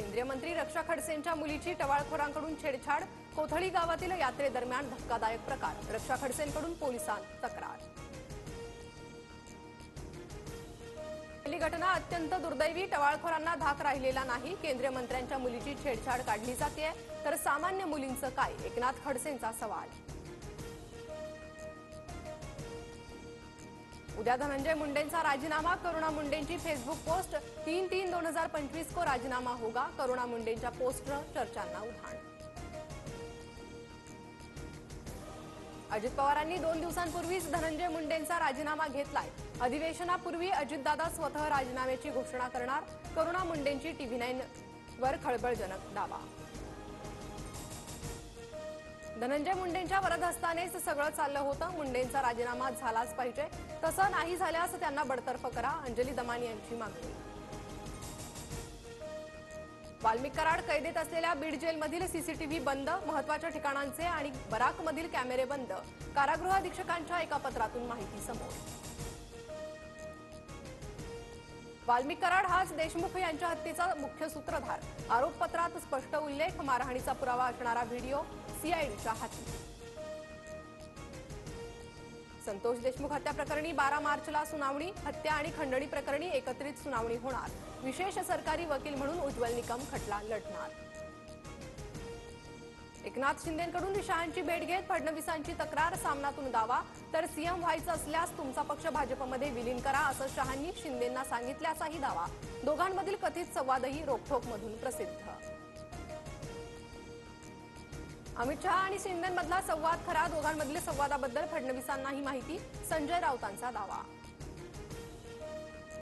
केंद्रीय मंत्री रक्षा खडसेंच्या मुलीची टवाळखोरांकडून छेडछाड, कोथळी गावातील यात्रेदरम्यान धक्कादायक प्रकार, रक्षा खडसेंकडून पोलिसांत तक्रार। पहिली घटना अत्यंत दुर्दैवी, टवाळखोरांना धाक राहिलेला नाही। केंद्रीय मंत्र्यांच्या मुलीची छेडछाड काढली जाते, तर सामान्य मुलींचं काय? एकनाथ खडसेंचा सवाल। उद्या धनंजय मुंडेंचा राजीनामा, करुणा मुंडेंची फेसबुक पोस्ट, 3/3/2025 को राजीनामा होगा। करुणा मुंडेंच्या पोस्टनं चर्चांना उधाण। अजित पवारांनी 2 दिवसांपूर्वीच धनंजय मुंडेंचा राजीनामा घेतलाय। अधिवेशनापूर्वी अजितदादा स्वतः राजीनाम्याची घोषणा करणार, करुणा मुंडेंची TV9 वर खळबळजनक दावा। धनंजय मुंडेंच्या वरदहस्तानेच सगळं चाललं होतं, मुंडेंचा राजीनामा झालाच पाहिजे, तसं नाही झाल्यास त्यांना बडतर्फ करा, अंजली दमानी यांची मागणी। वाल्मिक कराड कैदेत असलेल्या बीड जेलमधील सीसीटीव्ही बंद, महत्वाच्या ठिकाणांचे आणि बराकमधील कॅमेरे बंद, कारागृह अधीक्षकांच्या एका पत्रातून माहिती समोर। वाल्मिक कराड हाच देशमुख यांच्या हत्येचा मुख्य सूत्रधार, आरोपपत्रात स्पष्ट उल्लेख, मारहाणीचा पुरावा असणारा व्हिडिओ सीआयडीच्या हाती। संतोष देशमुख हत्या प्रकरणी 12 मार्चला सुनावणी, हत्या आणि खंडणी प्रकरणी एकत्रित सुनावणी होणार, विशेष सरकारी वकील म्हणून उज्ज्वल निकम खटला लढणार। एकनाथ शिंदेंकडून शहांची भेट घेत फडणवीसांची तक्रार, सामनातून दावा, तर सीएम व्हायचं असल्यास तुमचा पक्ष भाजपमध्ये विलीन करा असं शहांनी शिंदेंना सांगितल्याचाही दावा। दोघांमधील कथित संवादही रोखठोकमधून प्रसिद्ध। अमित शहा आणि शिंदेंमधला संवाद खरा, दोघांमधील संवादाबद्दल फडणवीसांनाही माहिती, संजय राऊतांचा दावा।